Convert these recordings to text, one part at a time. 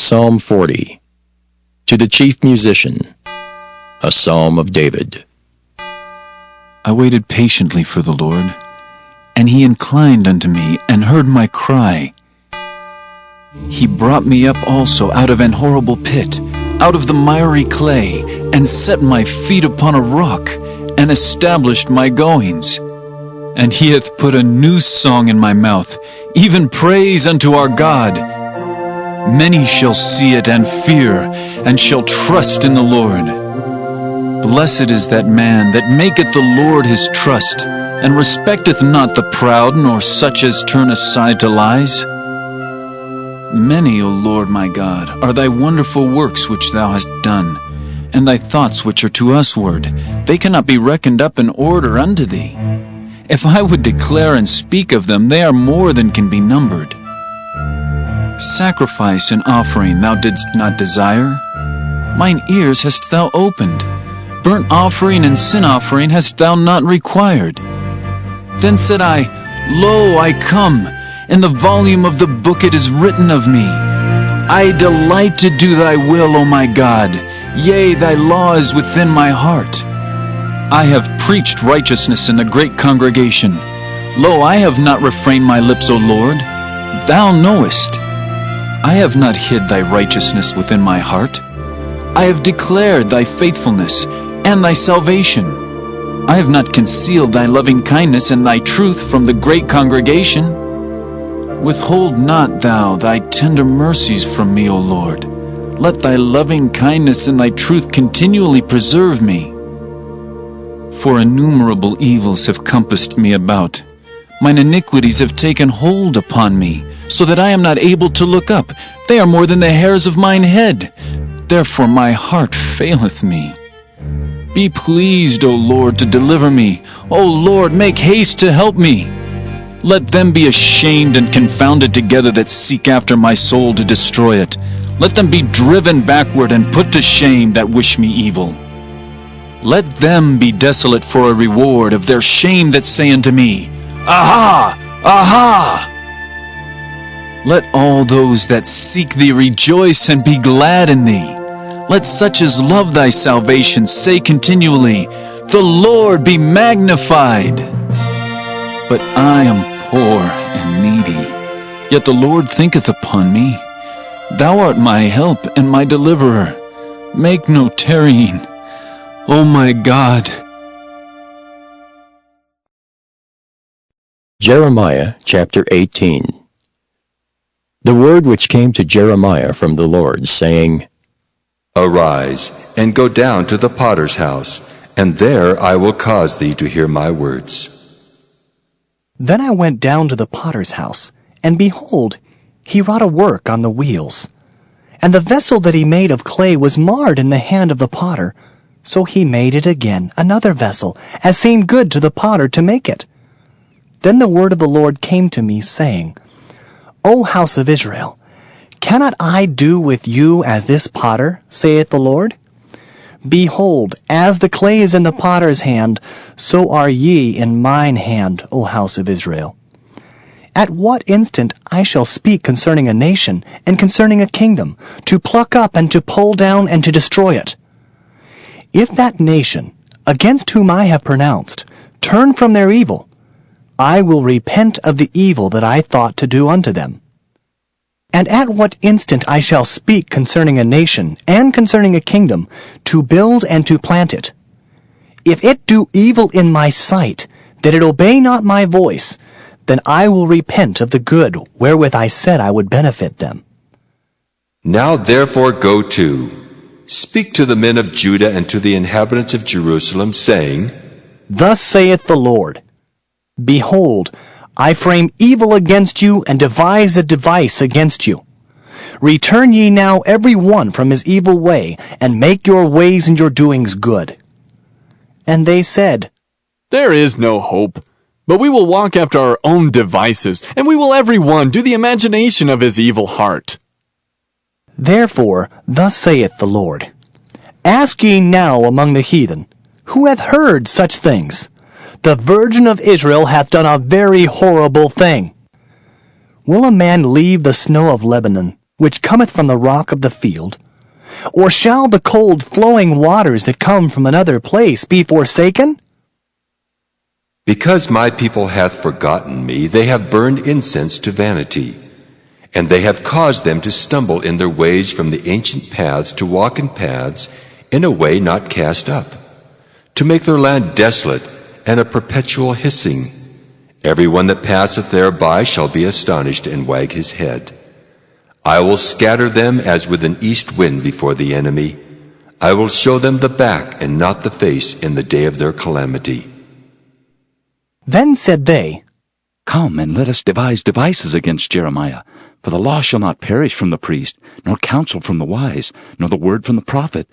Psalm 40. To the chief musician, a psalm of David. I waited patiently for the Lord, and he inclined unto me and heard my cry. He brought me up also out of an horrible pit, out of the miry clay, and set my feet upon a rock, and established my goings. And he hath put a new song in my mouth, even praise unto our God. Many shall see it and fear, and shall trust in the Lord. Blessed is that man that maketh the Lord his trust, and respecteth not the proud, nor such as turn aside to lies. Many, O Lord my God, are thy wonderful works which thou hast done, and thy thoughts which are to usward. They cannot be reckoned up in order unto thee. If I would declare and speak of them, they are more than can be numbered. Sacrifice and offering thou didst not desire. Mine ears hast thou opened. Burnt offering and sin offering hast thou not required. Then said I, Lo, I come. In the volume of the book it is written of me. I delight to do thy will, O my God. Yea, thy law is within my heart. I have preached righteousness in the great congregation. Lo, I have not refrained my lips, O Lord. Thou knowest. I have not hid thy righteousness within my heart. I have declared thy faithfulness and thy salvation. I have not concealed thy loving kindness and thy truth from the great congregation. Withhold not thou thy tender mercies from me, O Lord. Let thy loving kindness and thy truth continually preserve me. For innumerable evils have compassed me about. Mine iniquities have taken hold upon me, so that I am not able to look up. They are more than the hairs of mine head. Therefore my heart faileth me. Be pleased, O Lord, to deliver me. O Lord, make haste to help me. Let them be ashamed and confounded together that seek after my soul to destroy it. Let them be driven backward and put to shame that wish me evil. Let them be desolate for a reward of their shame that say unto me, Aha! Aha! Let all those that seek thee rejoice and be glad in thee. Let such as love thy salvation say continually, The Lord be magnified. But I am poor and needy, yet the Lord thinketh upon me. Thou art my help and my deliverer. Make no tarrying, O my God. Jeremiah chapter 18. The word which came to Jeremiah from the Lord, saying, Arise, and go down to the potter's house, and there I will cause thee to hear my words. Then I went down to the potter's house, and behold, he wrought a work on the wheels. And the vessel that he made of clay was marred in the hand of the potter. So he made it again, another vessel, as seemed good to the potter to make it. Then the word of the Lord came to me, saying, O house of Israel, cannot I do with you as this potter, saith the Lord? Behold, as the clay is in the potter's hand, so are ye in mine hand, O house of Israel. At what instant I shall speak concerning a nation, and concerning a kingdom, to pluck up and to pull down and to destroy it. If that nation, against whom I have pronounced, turn from their evil, I will repent of the evil that I thought to do unto them. And at what instant I shall speak concerning a nation, and concerning a kingdom, to build and to plant it. If it do evil in my sight, that it obey not my voice, then I will repent of the good wherewith I said I would benefit them. Now therefore go to, speak to the men of Judah and to the inhabitants of Jerusalem, saying, Thus saith the Lord, Behold, I frame evil against you, and devise a device against you. Return ye now every one from his evil way, and make your ways and your doings good. And they said, There is no hope, but we will walk after our own devices, and we will every one do the imagination of his evil heart. Therefore, thus saith the Lord, Ask ye now among the heathen, who hath heard such things? The Virgin of Israel hath done a very horrible thing. Will a man leave the snow of Lebanon, which cometh from the rock of the field? Or shall the cold flowing waters that come from another place be forsaken? Because my people hath forgotten me, they have burned incense to vanity, and they have caused them to stumble in their ways from the ancient paths to walk in paths in a way not cast up, to make their land desolate and a perpetual hissing. Every one that passeth thereby shall be astonished and wag his head. I will scatter them as with an east wind before the enemy. I will show them the back and not the face in the day of their calamity. Then said they, Come, and let us devise devices against Jeremiah. For the law shall not perish from the priest, nor counsel from the wise, nor the word from the prophet.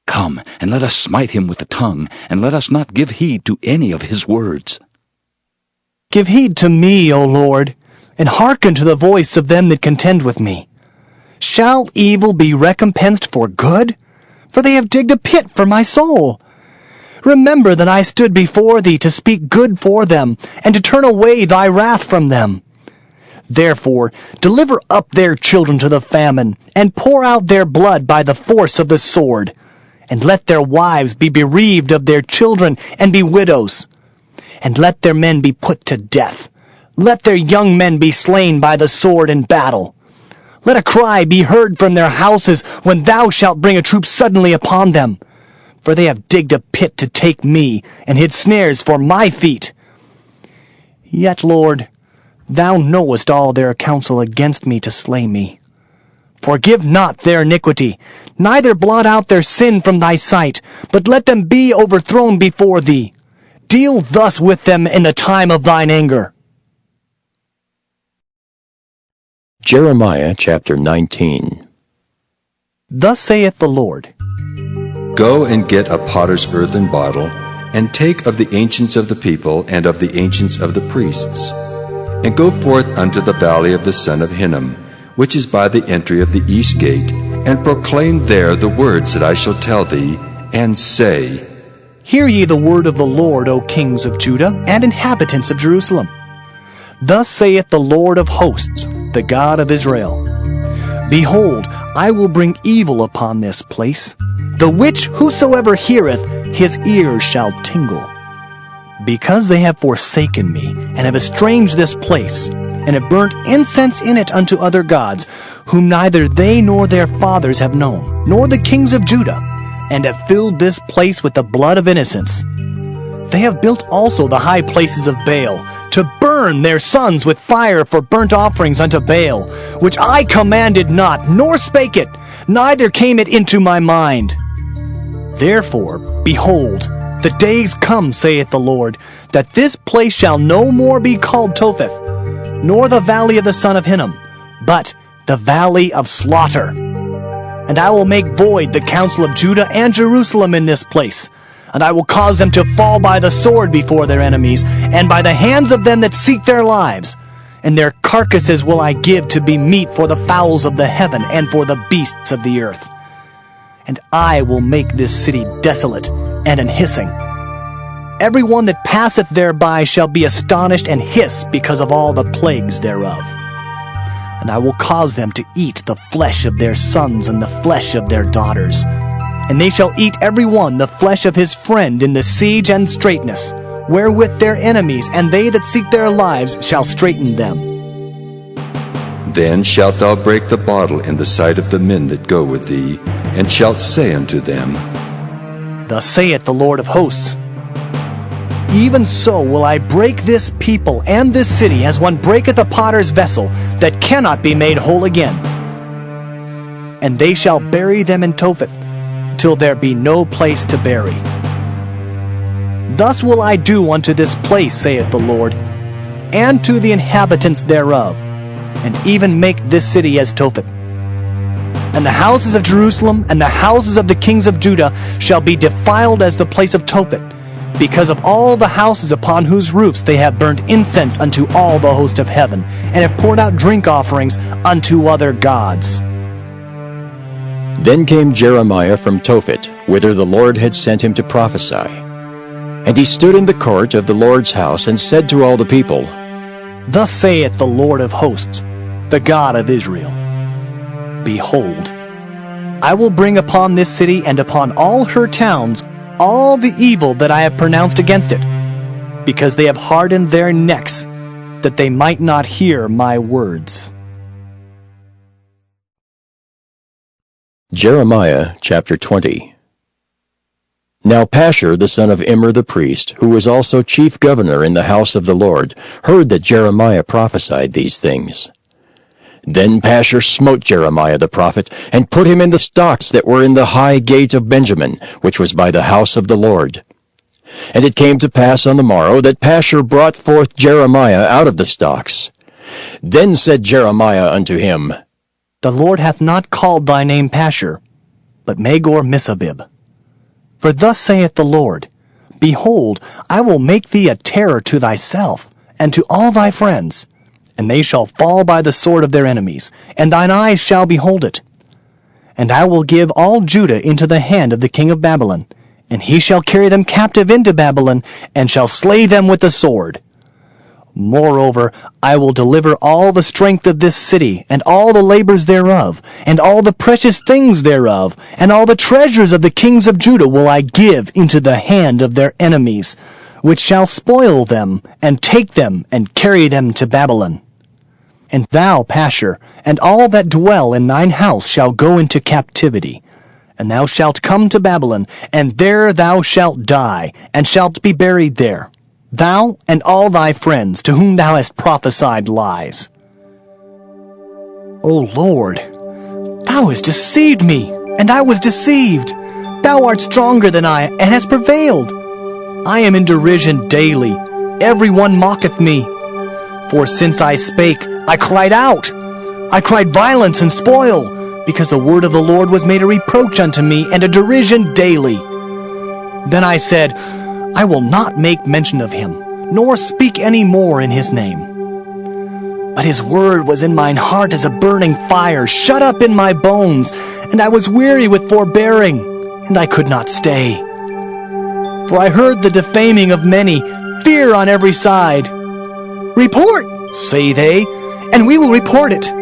Come, and let us smite him with the tongue, and let us not give heed to any of his words. Give heed to me, O Lord, and hearken to the voice of them that contend with me. Shall evil be recompensed for good? For they have digged a pit for my soul. Remember that I stood before thee to speak good for them, and to turn away thy wrath from them. Therefore, deliver up their children to the famine, and pour out their blood by the force of the sword. And let their wives be bereaved of their children, and be widows. And let their men be put to death. Let their young men be slain by the sword in battle. Let a cry be heard from their houses when thou shalt bring a troop suddenly upon them. For they have digged a pit to take me, and hid snares for my feet. Yet, Lord, thou knowest all their counsel against me to slay me. Forgive not their iniquity, neither blot out their sin from thy sight, but let them be overthrown before thee. Deal thus with them in the time of thine anger. Jeremiah chapter 19. Thus saith the Lord, Go and get a potter's earthen bottle, and take of the ancients of the people and of the ancients of the priests, and go forth unto the valley of the son of Hinnom, which is by the entry of the east gate, and proclaim there the words that I shall tell thee, and say, Hear ye the word of the Lord, O kings of Judah, and inhabitants of Jerusalem. Thus saith the Lord of hosts, the God of Israel, Behold, I will bring evil upon this place, the which whosoever heareth, his ears shall tingle. Because they have forsaken me, and have estranged this place, and have burnt incense in it unto other gods, whom neither they nor their fathers have known, nor the kings of Judah, and have filled this place with the blood of innocents. They have built also the high places of Baal, to burn their sons with fire for burnt offerings unto Baal, which I commanded not, nor spake it, neither came it into my mind. Therefore, behold, the days come, saith the Lord, that this place shall no more be called Topheth, nor the valley of the son of Hinnom, but the valley of slaughter. And I will make void the counsel of Judah and Jerusalem in this place, and I will cause them to fall by the sword before their enemies, and by the hands of them that seek their lives. And their carcasses will I give to be meat for the fowls of the heaven, and for the beasts of the earth. And I will make this city desolate and an hissing. Every one that passeth thereby shall be astonished and hiss because of all the plagues thereof. And I will cause them to eat the flesh of their sons and the flesh of their daughters. And they shall eat every one the flesh of his friend in the siege and straitness, wherewith their enemies and they that seek their lives shall straiten them. Then shalt thou break the bottle in the sight of the men that go with thee, and shalt say unto them, Thus saith the Lord of hosts, Even so will I break this people and this city as one breaketh a potter's vessel that cannot be made whole again. And they shall bury them in Topheth, till there be no place to bury. Thus will I do unto this place, saith the Lord, and to the inhabitants thereof, and even make this city as Topheth. And the houses of Jerusalem and the houses of the kings of Judah shall be defiled as the place of Topheth, because of all the houses upon whose roofs they have burnt incense unto all the host of heaven, and have poured out drink offerings unto other gods. Then came Jeremiah from Tophet, whither the Lord had sent him to prophesy. And he stood in the court of the Lord's house, and said to all the people, Thus saith the Lord of hosts, the God of Israel, Behold, I will bring upon this city and upon all her towns all the evil that I have pronounced against it, because they have hardened their necks, that they might not hear my words. Jeremiah chapter 20. Now Pashur the son of Immer the priest, who was also chief governor in the house of the Lord, heard that Jeremiah prophesied these things. Then Pashur smote Jeremiah the prophet, and put him in the stocks that were in the high gate of Benjamin, which was by the house of the Lord. And it came to pass on the morrow that Pashur brought forth Jeremiah out of the stocks. Then said Jeremiah unto him, The Lord hath not called thy name Pashur, but Magor-Missabib. For thus saith the Lord, Behold, I will make thee a terror to thyself, and to all thy friends, and they shall fall by the sword of their enemies, and thine eyes shall behold it. And I will give all Judah into the hand of the king of Babylon, and he shall carry them captive into Babylon, and shall slay them with the sword. Moreover, I will deliver all the strength of this city, and all the labors thereof, and all the precious things thereof, and all the treasures of the kings of Judah will I give into the hand of their enemies, which shall spoil them, and take them, and carry them to Babylon. And thou, Pashur, and all that dwell in thine house shall go into captivity. And thou shalt come to Babylon, and there thou shalt die, and shalt be buried there, thou and all thy friends to whom thou hast prophesied lies. O Lord, thou hast deceived me, and I was deceived. Thou art stronger than I, and hast prevailed. I am in derision daily. Every one mocketh me. For since I spake, I cried out. I cried violence and spoil, because the word of the Lord was made a reproach unto me, and a derision daily. Then I said, I will not make mention of him, nor speak any more in his name. But his word was in mine heart as a burning fire, shut up in my bones, and I was weary with forbearing, and I could not stay. For I heard the defaming of many, fear on every side. Report, say they, and we will report it.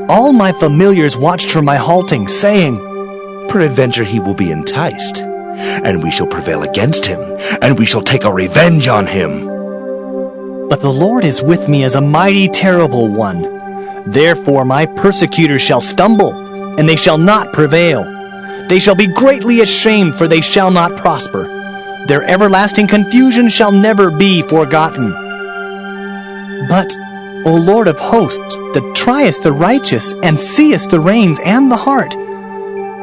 All my familiars watched for my halting, saying, Peradventure he will be enticed, and we shall prevail against him, and we shall take our revenge on him. But the Lord is with me as a mighty terrible one. Therefore my persecutors shall stumble, and they shall not prevail. They shall be greatly ashamed, for they shall not prosper. Their everlasting confusion shall never be forgotten. But, O Lord of hosts, that triest the righteous, and seest the reins and the heart,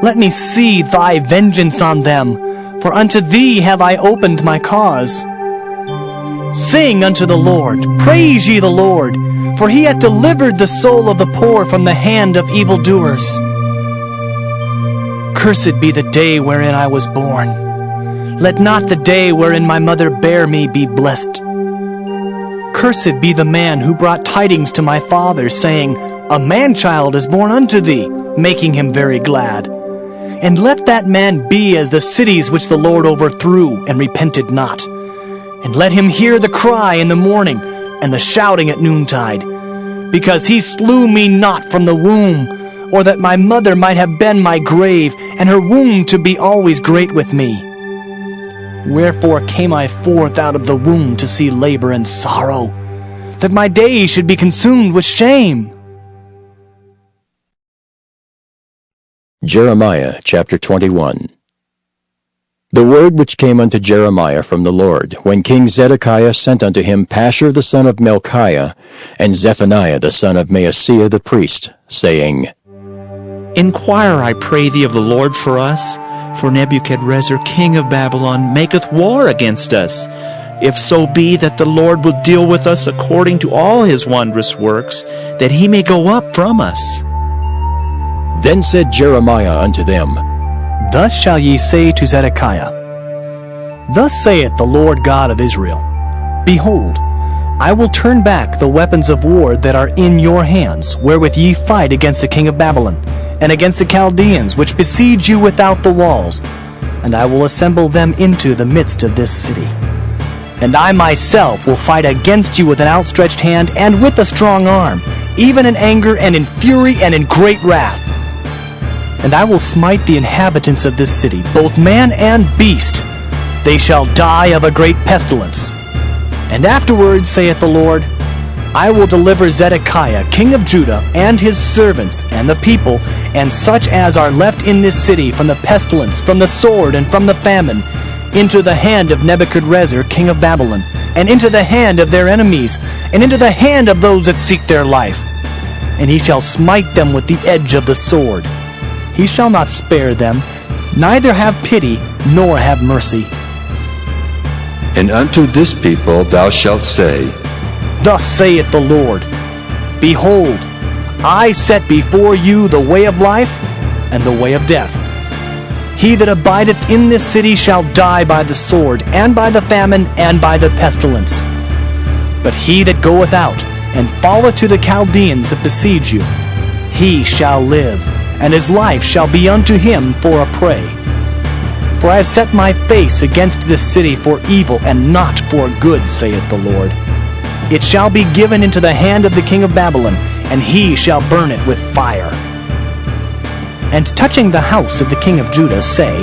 let me see thy vengeance on them, for unto thee have I opened my cause. Sing unto the Lord, praise ye the Lord, for he hath delivered the soul of the poor from the hand of evildoers. Cursed be the day wherein I was born. Let not the day wherein my mother bare me be blessed. Cursed be the man who brought tidings to my father, saying, A man-child is born unto thee, making him very glad. And let that man be as the cities which the Lord overthrew, and repented not. And let him hear the cry in the morning, and the shouting at noontide. Because he slew me not from the womb, or that my mother might have been my grave, and her womb to be always great with me. Wherefore came I forth out of the womb to see labor and sorrow, that my days should be consumed with shame. Jeremiah chapter 21. The word which came unto Jeremiah from the Lord, when King Zedekiah sent unto him Pashur the son of Melchiah, and Zephaniah the son of Maaseiah the priest, saying, Inquire, I pray thee, of the Lord for us, for Nebuchadrezzar king of Babylon maketh war against us. If so be that the Lord will deal with us according to all his wondrous works, that he may go up from us. Then said Jeremiah unto them, Thus shall ye say to Zedekiah, Thus saith the Lord God of Israel, Behold, I will turn back the weapons of war that are in your hands, wherewith ye fight against the king of Babylon, and against the Chaldeans, which besiege you without the walls, and I will assemble them into the midst of this city. And I myself will fight against you with an outstretched hand and with a strong arm, even in anger and in fury and in great wrath. And I will smite the inhabitants of this city, both man and beast. They shall die of a great pestilence. And afterwards, saith the Lord, I will deliver Zedekiah, king of Judah, and his servants, and the people, and such as are left in this city, from the pestilence, from the sword, and from the famine, into the hand of Nebuchadrezzar, king of Babylon, and into the hand of their enemies, and into the hand of those that seek their life. And he shall smite them with the edge of the sword. He shall not spare them, neither have pity, nor have mercy. And unto this people thou shalt say, Thus saith the Lord, Behold, I set before you the way of life and the way of death. He that abideth in this city shall die by the sword, and by the famine, and by the pestilence. But he that goeth out, and falleth to the Chaldeans that besiege you, he shall live, and his life shall be unto him for a prey. For I have set my face against this city for evil, and not for good, saith the Lord. It shall be given into the hand of the king of Babylon, and he shall burn it with fire. And touching the house of the king of Judah, say,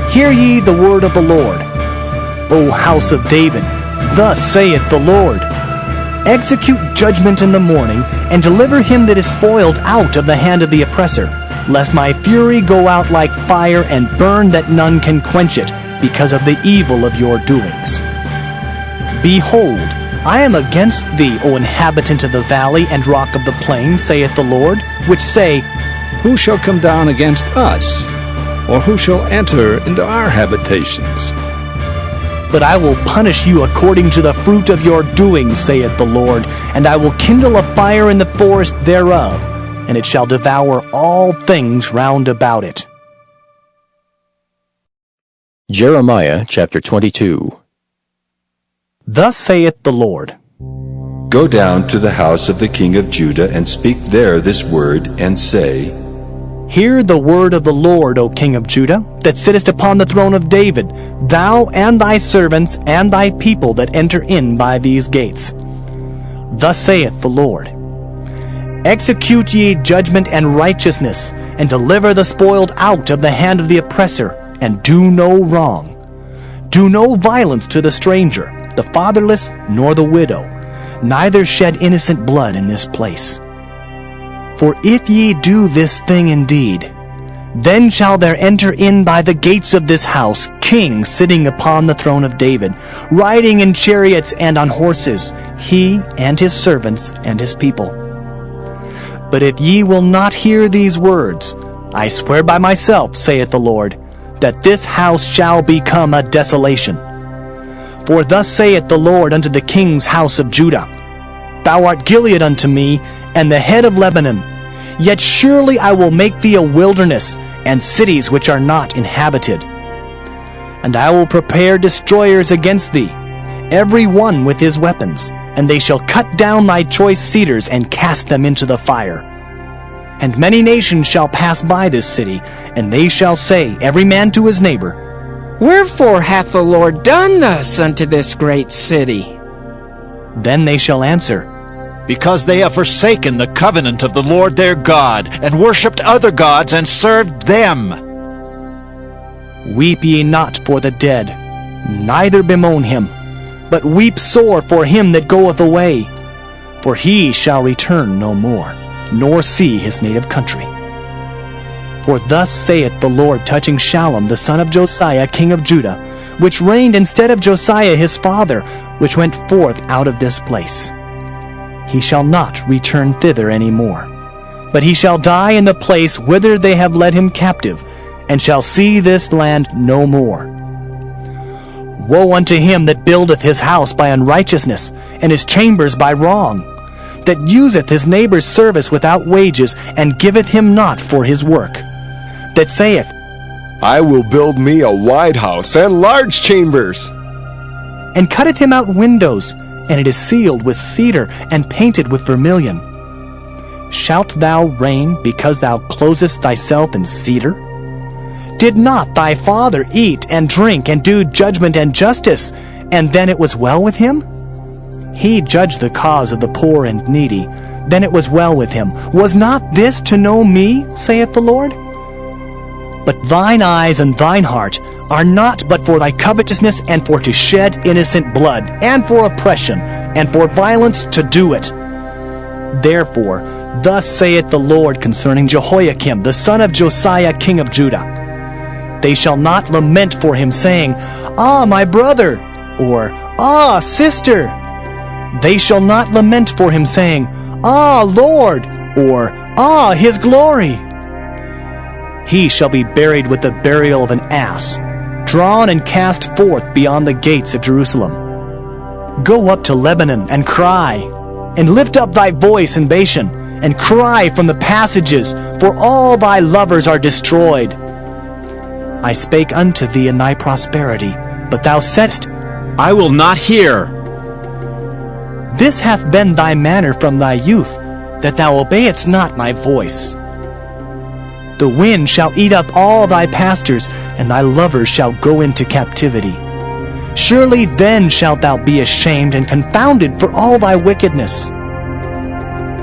Hear ye the word of the Lord. O house of David, thus saith the Lord, Execute judgment in the morning, and deliver him that is spoiled out of the hand of the oppressor, lest my fury go out like fire, and burn that none can quench it, because of the evil of your doings. Behold, I am against thee, O inhabitant of the valley and rock of the plain, saith the Lord, which say, Who shall come down against us? Or who shall enter into our habitations? But I will punish you according to the fruit of your doings, saith the Lord, and I will kindle a fire in the forest thereof, and it shall devour all things round about it. Jeremiah chapter 22. Thus saith the Lord, Go down to the house of the king of Judah, and speak there this word, and say, Hear the word of the Lord, O king of Judah, that sittest upon the throne of David, thou and thy servants and thy people that enter in by these gates. Thus saith the Lord, Execute ye judgment and righteousness, and deliver the spoiled out of the hand of the oppressor, and do no wrong. Do no violence to the stranger, the fatherless, nor the widow, neither shed innocent blood in this place. For if ye do this thing indeed, then shall there enter in by the gates of this house kings sitting upon the throne of David, riding in chariots and on horses, he and his servants and his people. But if ye will not hear these words, I swear by myself, saith the Lord, that this house shall become a desolation. For thus saith the Lord unto the king's house of Judah, Thou art Gilead unto me, and the head of Lebanon. Yet surely I will make thee a wilderness, and cities which are not inhabited. And I will prepare destroyers against thee, every one with his weapons, and they shall cut down thy choice cedars, and cast them into the fire. And many nations shall pass by this city, and they shall say, every man to his neighbor, Wherefore hath the Lord done thus unto this great city? Then they shall answer, Because they have forsaken the covenant of the Lord their God, and worshipped other gods, and served them. Weep ye not for the dead, neither bemoan him, but weep sore for him that goeth away, for he shall return no more, nor see his native country. For thus saith the Lord touching Shallum the son of Josiah king of Judah, which reigned instead of Josiah his father, which went forth out of this place. He shall not return thither any more, but he shall die in the place whither they have led him captive, and shall see this land no more. Woe unto him that buildeth his house by unrighteousness, and his chambers by wrong, that useth his neighbor's service without wages, and giveth him not for his work, that saith, I will build me a wide house and large chambers, and cutteth him out windows, and it is sealed with cedar, and painted with vermilion. Shalt thou reign because thou closest thyself in cedar? Did not thy father eat and drink and do judgment and justice, and then it was well with him? He judged the cause of the poor and needy, then it was well with him. Was not this to know me, saith the Lord? But thine eyes and thine heart are not but for thy covetousness, and for to shed innocent blood, and for oppression, and for violence to do it. Therefore, thus saith the Lord concerning Jehoiakim, the son of Josiah, king of Judah. They shall not lament for him, saying, Ah, my brother, or Ah, sister. They shall not lament for him, saying, Ah, Lord, or Ah, his glory. He shall be buried with the burial of an ass, drawn and cast forth beyond the gates of Jerusalem. Go up to Lebanon and cry, and lift up thy voice in Bashan, and cry from the passages, for all thy lovers are destroyed. I spake unto thee in thy prosperity, but thou saidst, I will not hear. This hath been thy manner from thy youth, that thou obeyedst not my voice. The wind shall eat up all thy pastors, and thy lovers shall go into captivity. Surely then shalt thou be ashamed and confounded for all thy wickedness.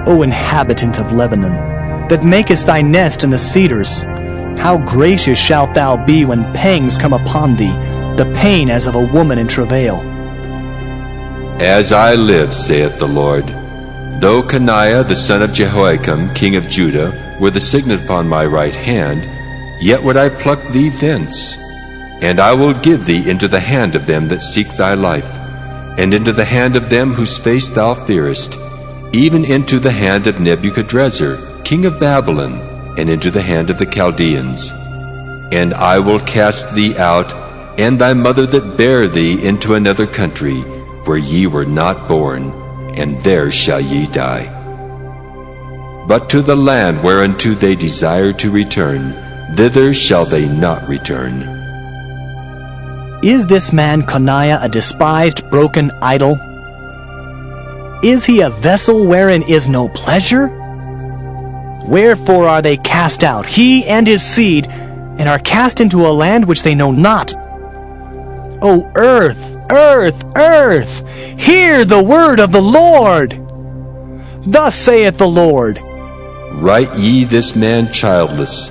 O inhabitant of Lebanon, that makest thy nest in the cedars, how gracious shalt thou be when pangs come upon thee, the pain as of a woman in travail. As I live, saith the Lord, though Coniah the son of Jehoiakim, king of Judah, were the signet upon my right hand, yet would I pluck thee thence. And I will give thee into the hand of them that seek thy life, and into the hand of them whose face thou fearest, even into the hand of Nebuchadrezzar, king of Babylon, and into the hand of the Chaldeans. And I will cast thee out, and thy mother that bare thee, into another country, where ye were not born, and there shall ye die. But to the land whereunto they desire to return, thither shall they not return. Is this man Coniah a despised, broken idol? Is he a vessel wherein is no pleasure? Wherefore are they cast out, he and his seed, and are cast into a land which they know not? O earth, earth, earth, hear the word of the Lord. Thus saith the Lord, Write ye this man childless,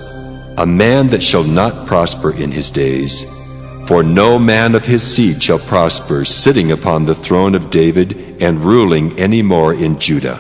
a man that shall not prosper in his days. For no man of his seed shall prosper, sitting upon the throne of David, and ruling any more in Judah.